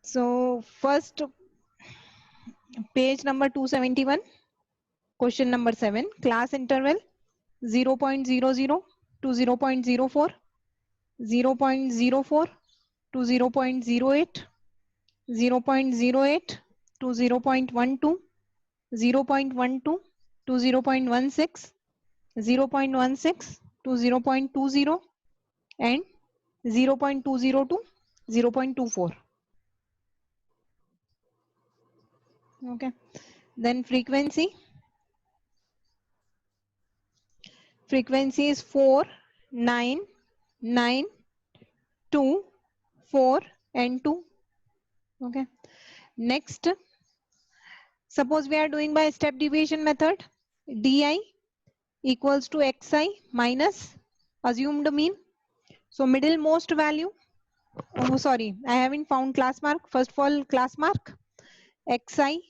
So first page number 271, question number 7, class interval 0.00 to 0.04, 0.04 to 0.08, 0.08 to 0.12, 0.12 to 0.16, 0.16 to 0.20, and 0.20 to 0.24. Okay, then frequency is 4, 9, 9, 2, 4 and 2. Okay, next, suppose we are doing by step deviation method. Di equals to xi minus assumed mean. So middle most value, oh sorry, I haven't found class mark. First of all, class mark xi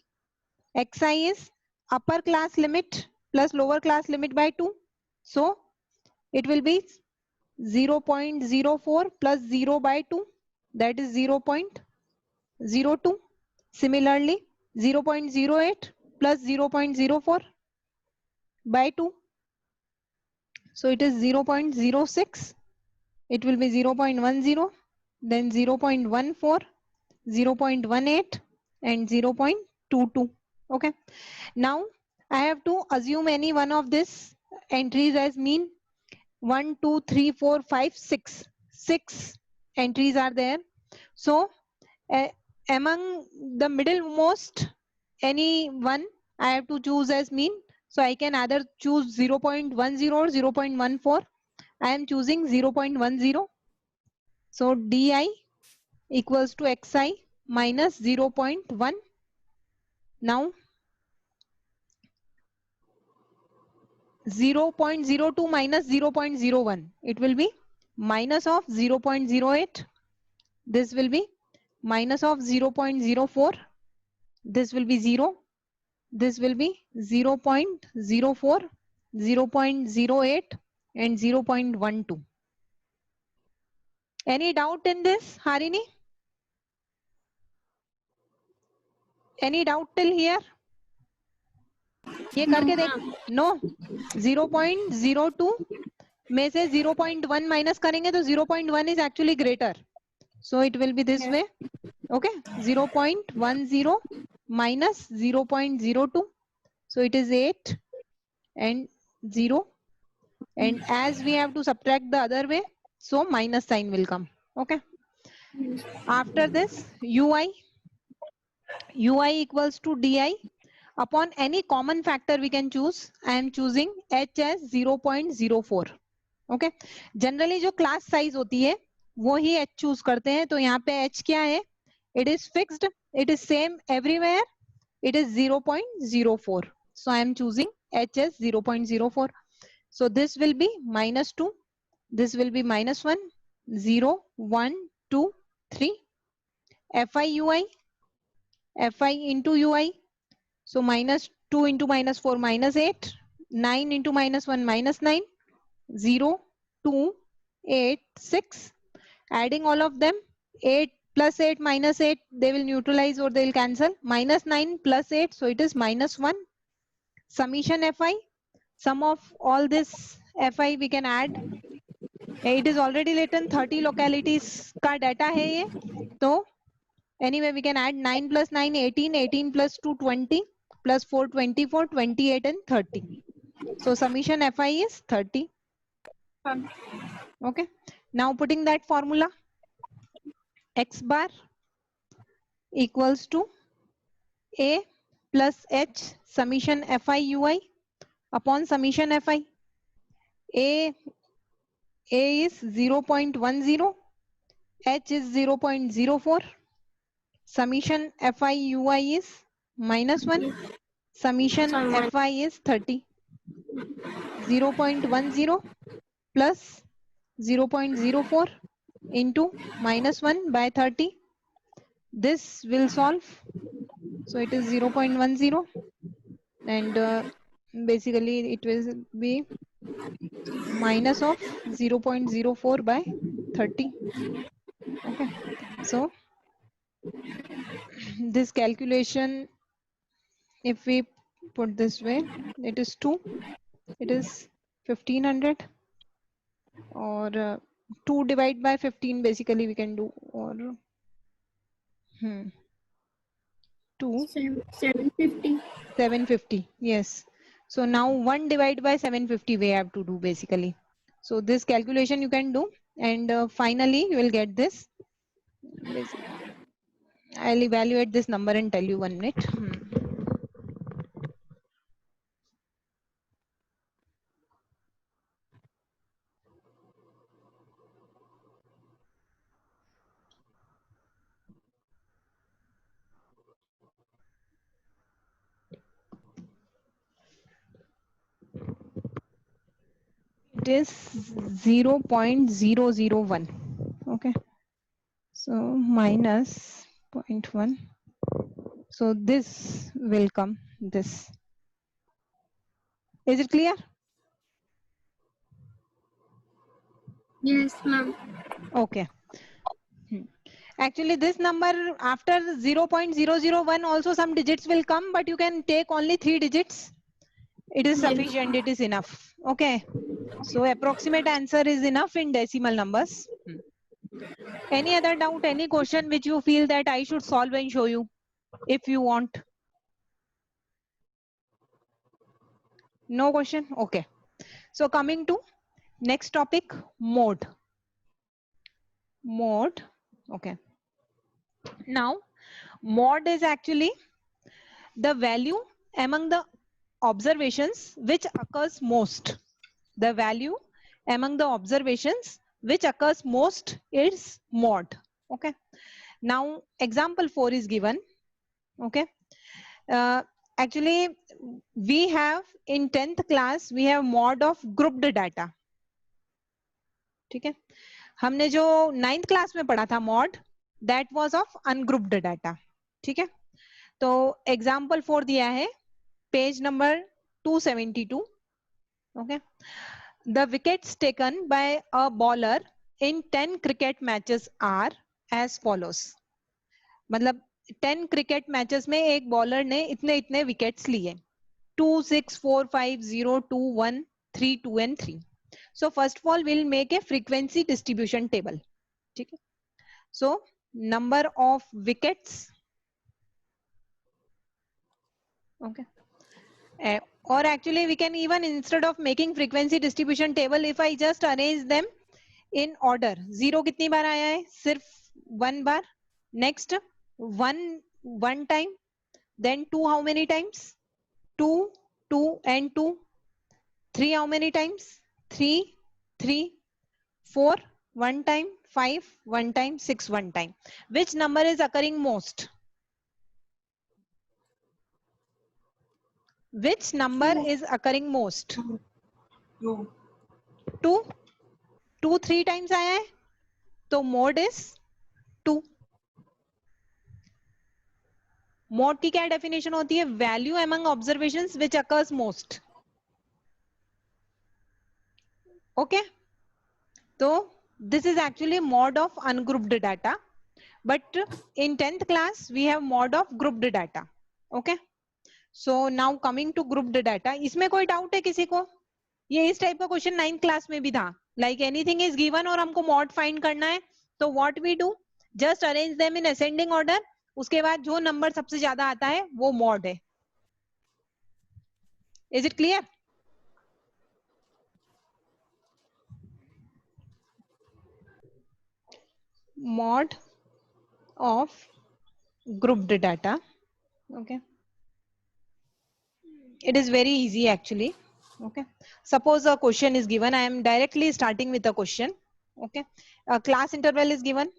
is upper class limit plus lower class limit by 2. So it will be 0.04 plus 0 by 2, that is 0.02. Similarly, 0.08 plus 0.04 by 2. So it is 0.06. It will be 0.10, then 0.14, 0.18 and 0.22. Okay. Now I have to assume any one of these entries as mean. 1, 2, 3, 4, 5, 6. 6 entries are there. So among the middlemost any one I have to choose as mean. So I can either choose 0.10 or 0.14. I am choosing 0.10. So di equals to xi minus 0.1. Now 0.02 minus 0.01. It will be minus of 0.08. This will be minus of 0.04. This will be 0. This will be 0.04, 0.08 and 0.12. Any doubt in this, Harini? Any doubt till here? ये करके देख. No. 0.02 में से 0.1 minus करेंगे तो 0.1 is actually greater. So it will be this way. Okay. 0.10 minus 0.02. So it is 8 and 0. And as we have to subtract the other way, so minus sign will come. Okay. After this, ui equals to di upon any common factor we can choose. I am choosing h as 0.04. Okay. Generally जो class size होती है वो ही h choose करते हैं. तो यहाँ पे h क्या है? It is fixed. It is same everywhere. It is 0.04. So I am choosing h as 0.04. So this will be minus 2. This will be minus 1, 0, 1, 2, 3. Fi ui, Fi into ui. So minus 2 into minus 4, minus 8. 9 into minus 1, minus 9. 0, 2, 8, 6. Adding all of them, 8 plus 8 minus 8, they will neutralize or they will cancel. Minus 9 plus 8, so it is minus 1. Summation Fi, sum of all this Fi we can add. It is already written 30 localities का data है ये. तो anyway we can add 9 plus 9 18, 18 plus 2 20 plus 4 24, 28 and 30. So summation Fi is 30. Okay. Now putting that formula, x bar equals to a plus h summation Fi ui upon summation Fi. A is 0.10, h is 0.04, summation Fi ui is minus 1, summation Fi is 30. 0.10 plus 0.04 into minus 1 by 30. This will solve. So it is 0.10 and basically it will be minus of 0.04 by 30. Okay. So this calculation, if we put this way, it is 2, it is 1500, or 2 divided by 15 basically we can do, or 2 750. 750, yes. So now 1 divided by 750 we have to do basically. So this calculation you can do, and finally you will get this. I'll evaluate this number and tell you 1 minute. It is 0.001. Okay, so minus 0.1. So this will come this. Is it clear? Yes, ma'am. Okay. Actually, this number after 0.001 also some digits will come, but you can take only 3 digits. It is sufficient. It is enough. Okay. So approximate answer is enough in decimal numbers. Any other doubt, any question which you feel that I should solve and show you if you want? No question? Okay. So coming to next topic, mode. Mode. Okay. Now, mode is actually the value among the observations which occurs most. The value among the observations which occurs most is mode. Okay. Now, example 4 is given. Okay. Actually, we have in 10th class, we have mode of grouped data. ठीक है, हमने जो 9th class में पढ़ा था mode, that was of ungrouped data. ठीक है, तो एग्जांपल 4 दिया है, page number 272. Okay, the wickets taken by a bowler in 10 cricket matches are as follows. मतलब 10 क्रिकेट मैचेस में एक बॉलर ने इतने इतने विकेट्स लिए, 2, 6, 4, 5, 0, 2, 1, 3, 2 and 3. So first of all, we'll make a frequency distribution table. Okay. So number of wickets. Okay. Or actually we can even, instead of making frequency distribution table, if I just arrange them in order. 0 कितनी बार आया है? सिर्फ 1 बार. Next 1 time. Then 2 how many times? 2, 2 and 2. 3 how many times? 3, 3. 4 1 time, 5 1 time, 6 1 time. Which number is occurring most? Which number is occurring most? 2. 2 3 times आया है, तो mode is 2. mode की क्या definition होती है? Value among observations which occurs most. Okay, so this is actually mode of ungrouped data, but in 10th class we have mode of grouped data. Okay, so now coming to grouped data. इसमें कोई doubt है किसी को? ये इस type का question 9th class में भी था. लाइक एनीथिंग इज गिवन और हमको मॉड फाइंड करना है, तो what we do, just arrange them in ascending order. उसके बाद जो नंबर सबसे ज्यादा आता है वो मॉड है. Is it clear? Mod of grouped data. Okay, it is very easy actually. Okay, suppose a question is given, I am directly starting with a question. Okay, a class interval is given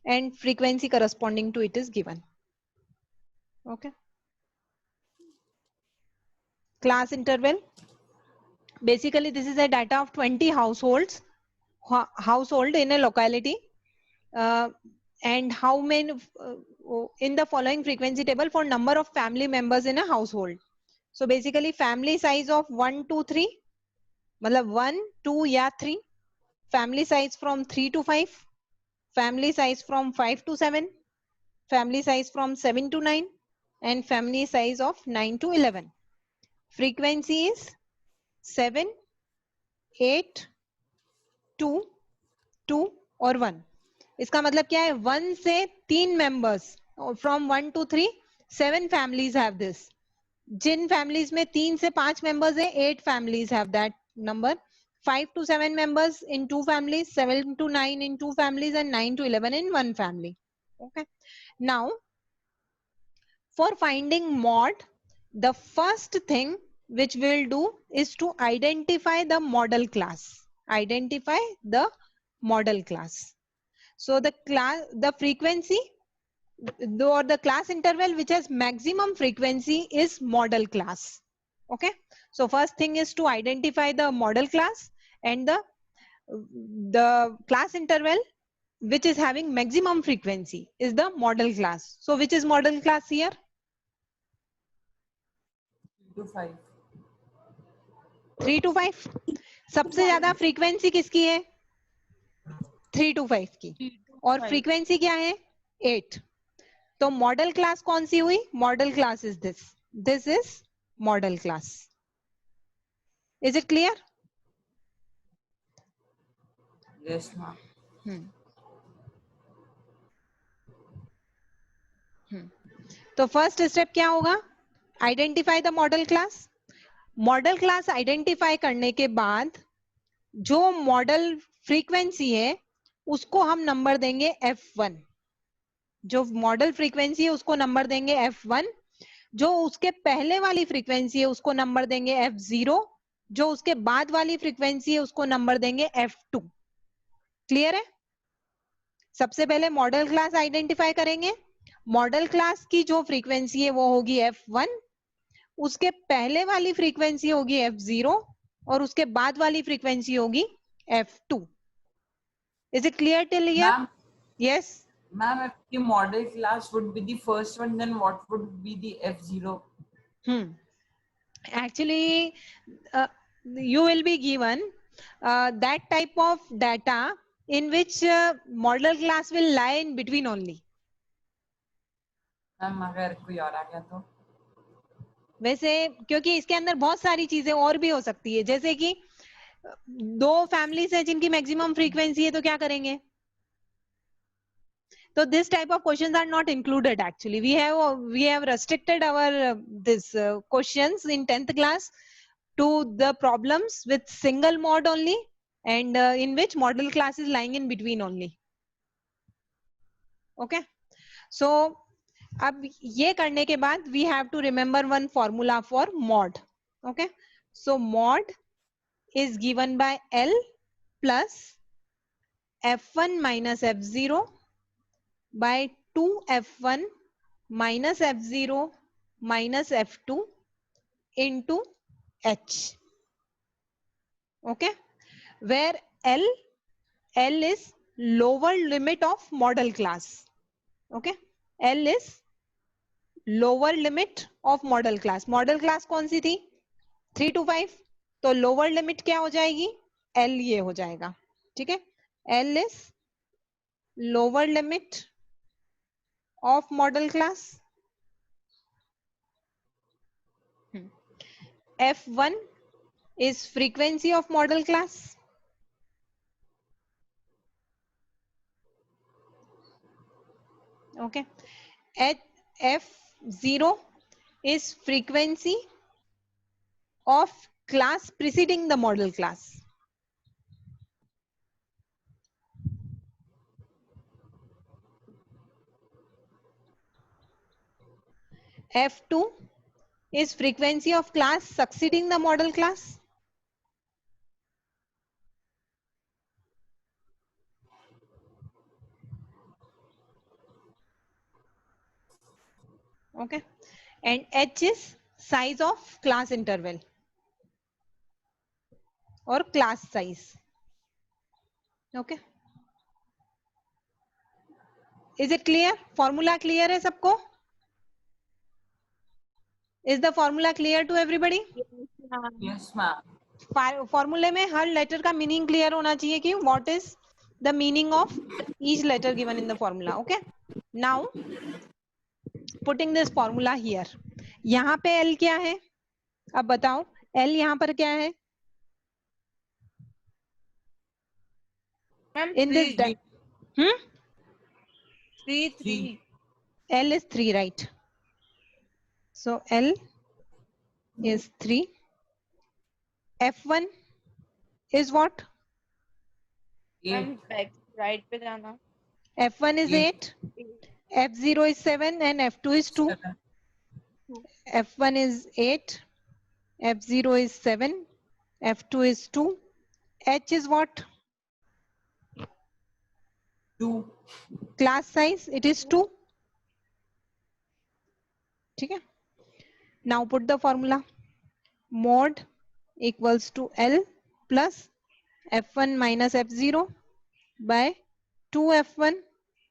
and frequency corresponding to it is given. Okay, class interval, basically this is a data of 20 households, household in a locality, and how many in the following frequency table for number of family members in a household. So basically family size of 1 to 3, मतलब 1 2 या 3, family size from 3 to 5, family size from 5 to 7, family size from 7 to 9, and family size of 9 to 11. Frequency is 7, 8, 2, 2 और 1. इसका मतलब क्या है? 1 से 3 members, from 1 to 3, 7 families have this. जिन families में 3 से 5 members है, 8 families have that number. 5 to 7 members in 2 families, 7 to 9 in 2 families, and 9 to 11 in 1 family. Okay. Now, for finding mod, the first thing which we'll do is to identify the model class. Identify the model class. So the frequency or the class interval which has maximum frequency is model class. Okay. So first thing is to identify the model class, and the class interval which is having maximum frequency is the model class. So which is model class here? 3 to 5. 3 to 5. सबसे ज्यादा frequency किसकी है? 3 to 5 की. और frequency क्या है? 8. तो model class कौन सी हुई? Model class is this is model class. Is it clear? Yes, ma'am. तो फर्स्ट स्टेप क्या होगा? Identify the model class. Model class identify करने के बाद जो मॉडल फ्रीक्वेंसी है उसको हम नंबर देंगे F1. जो मॉडल फ्रीक्वेंसी है उसको नंबर देंगे F1. जो उसके पहले वाली फ्रीक्वेंसी है उसको नंबर देंगे F0. जो उसके बाद वाली फ्रीक्वेंसी है उसको नंबर देंगे F2. क्लियर है? सबसे पहले मॉडल क्लास आइडेंटिफाई करेंगे. मॉडल क्लास की जो फ्रीक्वेंसी है वो होगी F1. उसके पहले वाली फ्रीक्वेंसी होगी F0 और उसके बाद वाली फ्रीक्वेंसी होगी F2. Is it clear till here? Yes. Ma'am, if the model class would be the first one, then what would be the F0? Actually, you will be given that type of data in which model class will lie in between only. Ma'am, अगर कोई और आ गया तो? वैसे क्योंकि इसके अंदर बहुत सारी चीजें और भी हो सकती है, जैसे कि 2 फैमिलीज है जिनकी मैक्सिमम फ्रीक्वेंसी है, तो क्या करेंगे? So this type of questions are not included actually. We have restricted our this questions in 10th class to the problems with single mod only, and in which model class is lying in between only. Okay. So अब ये करने के बाद we have to remember one formula for mod. Okay. So mod is given by L plus F1 minus F0 by 2F1 minus F0 minus F2 into H. Okay. Where L is lower limit of model class. Okay. L is lower limit of model class. Model class कौन सी थी? 3 to 5. तो lower limit क्या हो जाएगी? L ये हो जाएगा. ठीक है. L is lower limit of model class. F1 is frequency of model class. Okay. F0 is frequency of class preceding the model class. F2 is frequency of class succeeding the model class. Okay. And H is size of class interval or class size. Okay. Is it clear? Formula clear है सबको? Is the formula clear to everybody? Yes, ma'am. फॉर्मूले में हर letter का meaning clear होना चाहिए कि what is the meaning of each letter given in the formula. Okay, now putting this formula here. यहाँ पे L क्या है? अब बताओ L यहाँ पर क्या है? In this 3. L is 3, right? So L is 3. F1 is what? 8. right पे जाना. F1 is 8. F0 is 7 and F2 is 2. 7. F1 is 8. F0 is 7. F2 is 2. H is what? 2. Class size, it is 2. Okay. Now put the formula. Mod equals to L plus F1 minus F0 by 2F1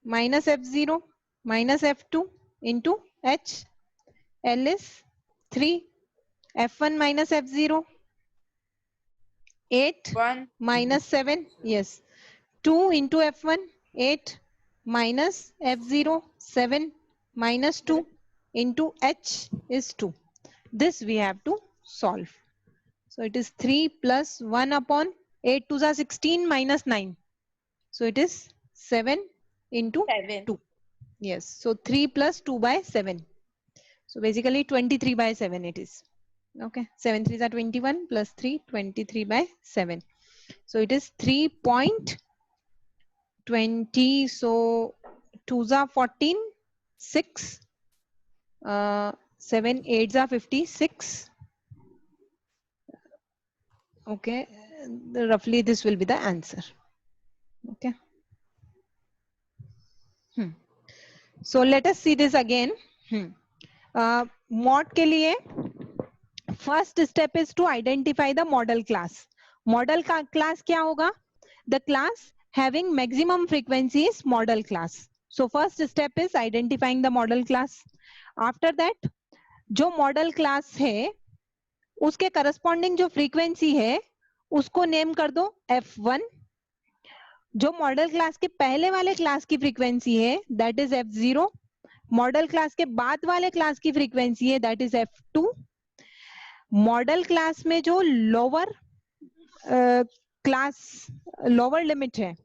minus F0 minus F2 into H. L is 3. F1 minus F0, 8 1 minus 7, yes. 2 into F1, 8 minus F0, 7 minus 2 into H is 2. This we have to solve. So it is 3 plus 1 upon 8 to the 16 minus 9. So it is 7 into 7. 2. Yes. So 3 plus 2 by 7. So basically 23 by 7 it is. Okay. 7 3s are 21 plus 3, 23 by 7. So it is 3.20. So 2s are 14, 6, 7 8s are 56. Okay. Roughly this will be the answer. Okay. So let us see this again. Mod के लिए first step is to identify the model class. Model class क्या होगा? The class having maximum frequency is model class. So first step is identifying the model class. After that, जो model class है, उसके corresponding जो frequency है, उसको name कर दो F1. जो मॉडल क्लास के पहले वाले क्लास की फ्रीक्वेंसी है that is F0. Model class के बाद वाले क्लास की फ्रीक्वेंसी है that is F2. Model class में जो लोअर क्लास लोअर लिमिट है,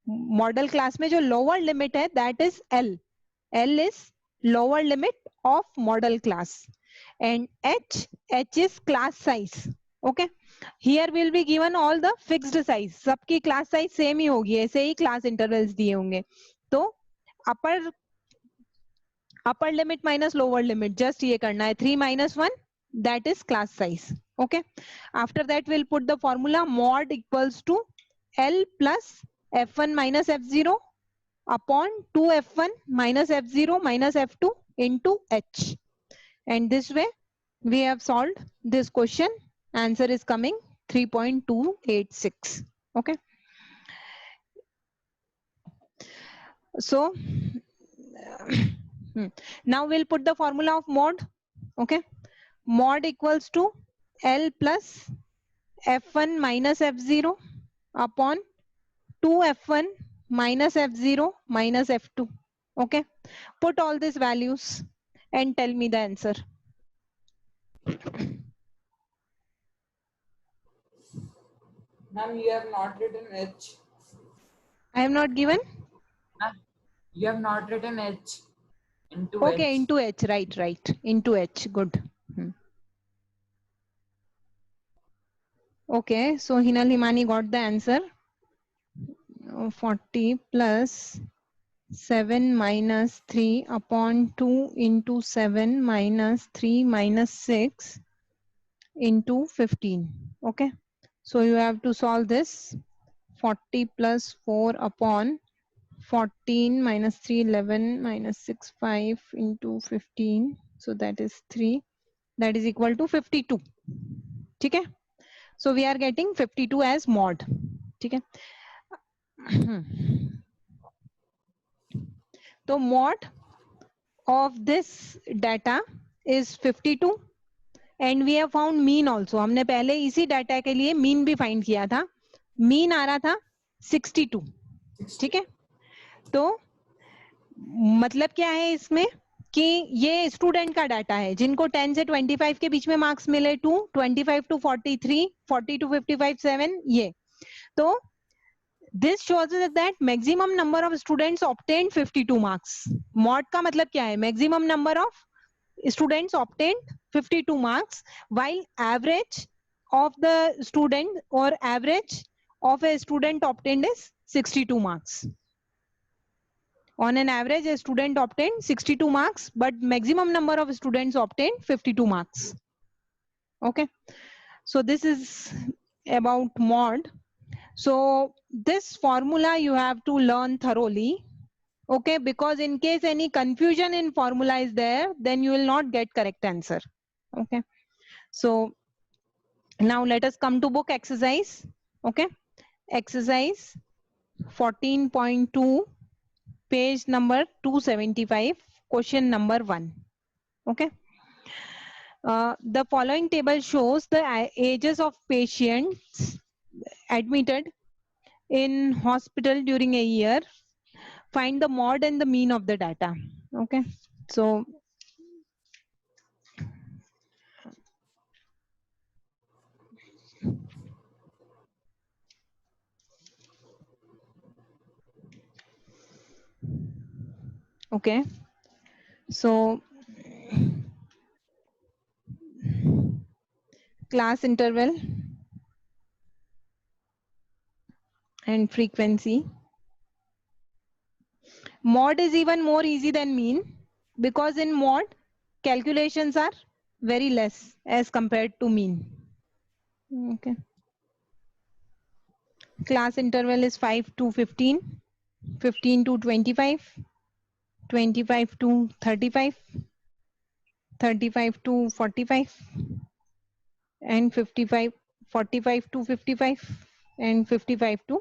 मॉडल क्लास में जो लोअर लिमिट है that is L. L is lower limit of model class and H is class size. Okay. Here will be given all the fixed size. सबकी class size same ही होगी, ऐसे ही class intervals दिए होंगे. तो upper limit minus lower limit just ये करना है. 3 minus 1 that is class size. Okay. After that we'll put the formula mod equals to L plus F1 minus F0 upon 2F1 minus F0 minus F2 into H. And this way we have solved this question. Answer is coming 3.286. Okay. So now we'll put the formula of mod. Okay. Mod equals to L plus F1 minus F0 upon 2F1 minus F0 minus F2. Okay. Put all these values and tell me the answer. Ma'am, you have not written H. I have not given? You have not written H into Okay, H. into H, right. Into H, good. Okay, so Hinal Himani got the answer. 40 plus 7 minus 3 upon 2 into 7 minus 3 minus 6 into 15. Okay, so you have to solve this. 40 plus 4 upon 14 minus 3 11 minus 6 5 into 15. So that is 3. That is equal to 52. Okay. So we are getting 52 as mod. Okay. So mod of this data is 52 and we have found mean also. हमने पहले इसी data के लिए mean भी find किया था. Mean आ रहा था 62. ठीक है, तो मतलब क्या है इसमें कि ये स्टूडेंट का डाटा है जिनको 10 से 25 के बीच में मार्क्स मिले 2, 25 to 43, 40 to 55 7, ये तो this shows us that maximum number of students obtained 52 marks. mod का मतलब क्या है, maximum number of students obtained 52 marks while average of the student or average of a student obtained is 62 marks. On an average, a student obtained 62 marks, but maximum number of students obtained 52 marks. Okay, so this is about mod. So this formula you have to learn thoroughly. Okay, because in case any confusion in formula is there, then you will not get correct answer. Okay, so now let us come to book exercise. Okay, exercise 14.2. page number 275, question number 1. Okay. The following table shows the ages of patients admitted in hospital during a year. Find the mod and the mean of the data. Okay. So okay. So class interval and frequency. Mod is even more easy than mean because in mod calculations are very less as compared to mean. Okay. Class interval is 5 to 15, 15 to 25, 25 to 35, 35 to 45, and 55, 45 to 55, and 55 to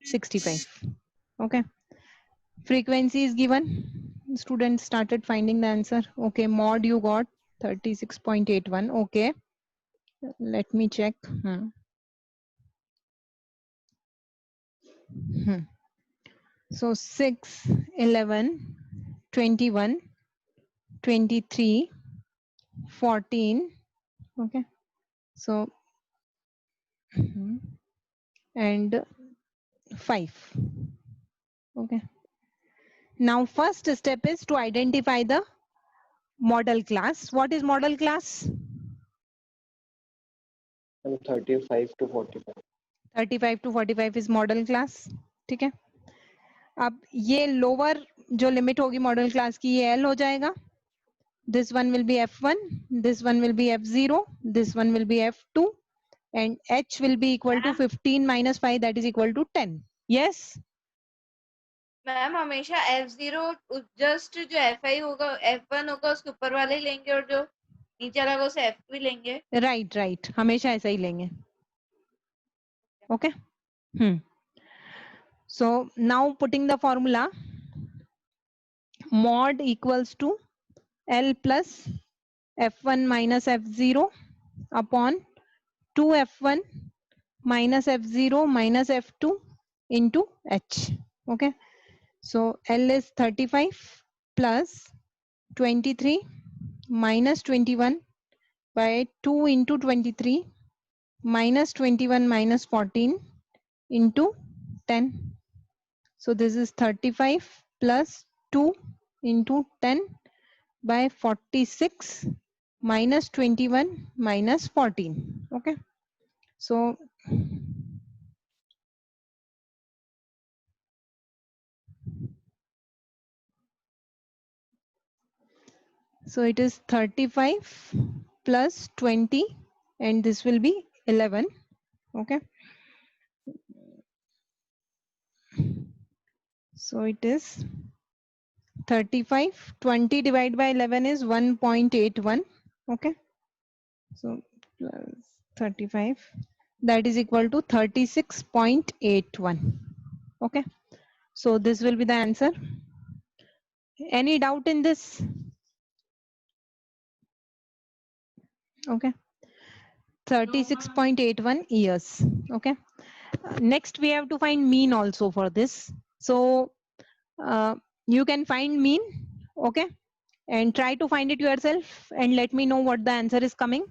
65. Okay. Frequency is given. Students started finding the answer. Okay, mod you got 36.81. Okay. Let me check. So 6, 11, 21, 23, 14. Okay. So and 5. Okay. Now first step is to identify the model class. What is model class? 35 to 45. 35 to 45 is model class. ठीक है, अब ये lower जो limit होगी model class की ये L हो जाएगा. This one will be F1, this one will be F0, this one will be F2, and H will be equal to 15 minus 5, that is equal to 10. Yes? Ma'am हमेशा F0 just जो Fi होगा F1 होगा उसके ऊपर वाले ही लेंगे और जो नीचे वाला उसे F2 लेंगे. राइट राइट, हमेशा ऐसा ही लेंगे. Okay. So now putting the formula, mod equals to L plus F1 minus F0 upon 2F1 minus F0 minus F2 into H. Okay. So L is 35 plus 23 minus 21 by 2 into 23 minus 21 minus 14 into 10. So this is 35 plus 2 into 10 by 46 minus 21 minus 14. Okay. So it is 35 plus 20 and this will be 11. Okay. So it is 35, 20 divided by 11 is 1.81. Okay. So plus 35, that is equal to 36.81. Okay. So this will be the answer. Any doubt in this? Okay. 36.81 years. Okay. next we have to find mean also for this. So you can find mean, okay, and try to find it yourself and let me know what the answer is coming.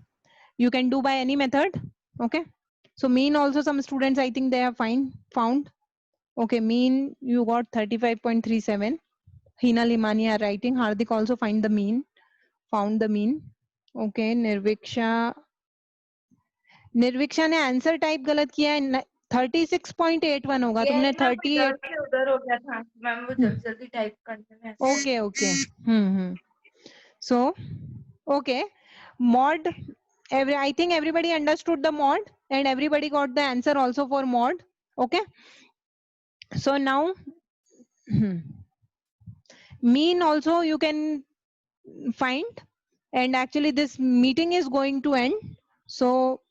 You can do by any method, okay. So mean also some students, I think they have found. Okay, mean you got 35.37. Hina Limani are writing. Hardik also found the mean. Okay, Nirviksha ने answer type गलत किया है. 36.81 होगा. ये तुमने ना कोई 38. इधर से उधर हो गया था मैम, वो जल्दी जल्दी टाइप करने में ऐसे Okay, okay. So, okay, mod. I think everybody understood the mod and everybody got the answer also for mod. Okay. So now, mean also you can find, and actually this meeting is going to end. So